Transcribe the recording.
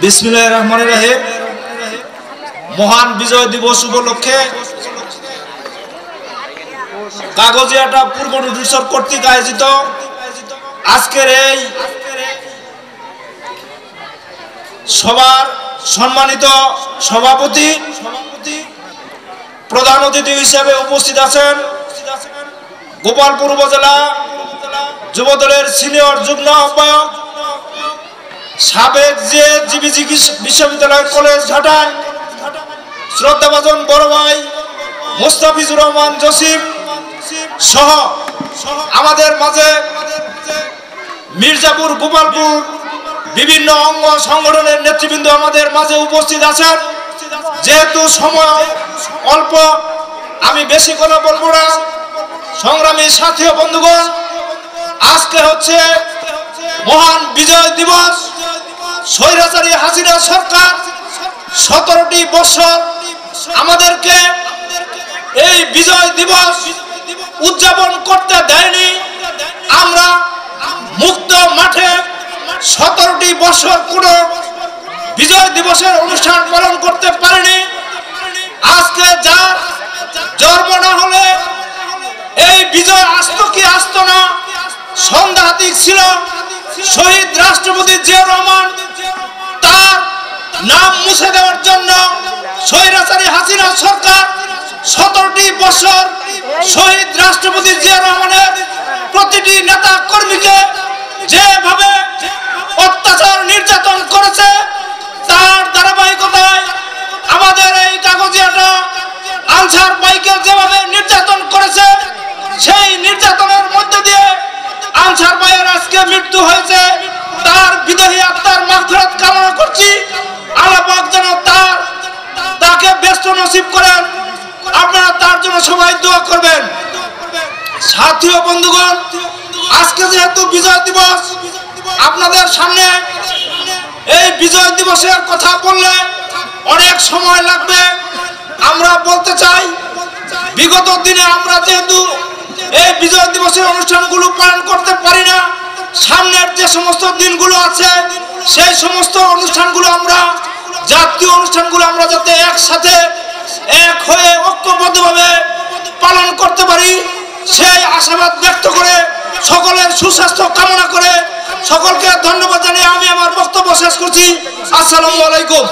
বিসমিল্লাহির রহমানির রহিম। মহান বিজয় দিবস উপলক্ষে কাগজিয়াটা পূর্ব নোটিশর কর্তৃক আয়োজিত আজকের এই সবার সম্মানিত সভাপতি প্রধান অতিথি হিসেবে উপস্থিত আছেন গোপালপুর উপজেলা যুবদলের সিনিয়র যুগ্ম আহ্বায়ক সাবেক জিবিজি বিশ্ববিদ্যালয় কলেজ ঘাটায় শ্রদ্ধাভাজন বড় ভাই মুস্তাফিজুর রহমান জসিম সহ আমাদের মাঝে মির্জাপুর গোপালপুর বিভিন্ন অঙ্গ সংগঠনের নেতৃবৃন্দ আমাদের মাঝে উপস্থিত আছেন। যেহেতু সময় অল্প আমি বেশি কথা বলবো না। সংগ্রামী সাথী ও বন্ধুগণ, আজকে হচ্ছে মহান বিজয় দিবস। স্বৈরাচারী হাসিনা সরকার 17টি বছর আমাদেরকে এই বিজয় দিবস উদযাপন করতে দেয়নি। আমরা মুক্ত মাঠে 17টি বছর কোনো বিজয় দিবসের অনুষ্ঠান পালন করতে পারিনি। আজকে যার জন্ম না হলে এই বিজয় আসতো কি আসতো না সন্দেহাতীত ছিল। শহীদ রাষ্ট্রপতি জিয়াউর রহমান তার নাম মুছে দেওয়ার জন্য স্বৈরাচারী হাসিনা সরকার 17টি বছর শহীদ রাষ্ট্রপতি জিয়াউর রহমানের প্রতিটি নেতা কর্মীকে যেভাবে অত্যাচার নির্যাতন করেছে, তার ধারাবাহিকতায় আমাদের এই কাগজিয়াটা আনসার ভাইকে যেভাবে নির্যাতন করেছে, সেই নির্যাতনের মধ্যে দিয়ে আনসার ভাইয়ের আজকে মৃত্যু হয়েছে। তার বিদেহী আত্মার মাগফিরাত কামনা করছি। আল্লাহ পাক যেন তাকে ব্যস্ত নসিব করেন। আপনারা তার জন্য সবাই দোয়া করবেন। সাথী ও বন্ধুগণ, আজকে যেহেতু বিজয় দিবস, আপনাদের সামনে এই বিজয় দিবসের কথা বললে অনেক সময় লাগবে। আমরা বলতে চাই, বিগত দিনে আমরা যেহেতু এই বিজয় দিবসের অনুষ্ঠানগুলো পালন করতে পারি না, সামনের যে সমস্ত দিনগুলো আছে সেই সমস্ত অনুষ্ঠানগুলো আমরা জাতীয় অনুষ্ঠানগুলো আমরা যাতে একসাথে এক হয়ে ঐক্যবদ্ধভাবে পালন করতে পারি সেই আশাবাদ ব্যক্ত করে সকলের সুস্বাস্থ্য কামনা করে সকলকে ধন্যবাদ জানিয়ে আমি আমার বক্তব্য শেষ করছি। আসসালামু আলাইকুম।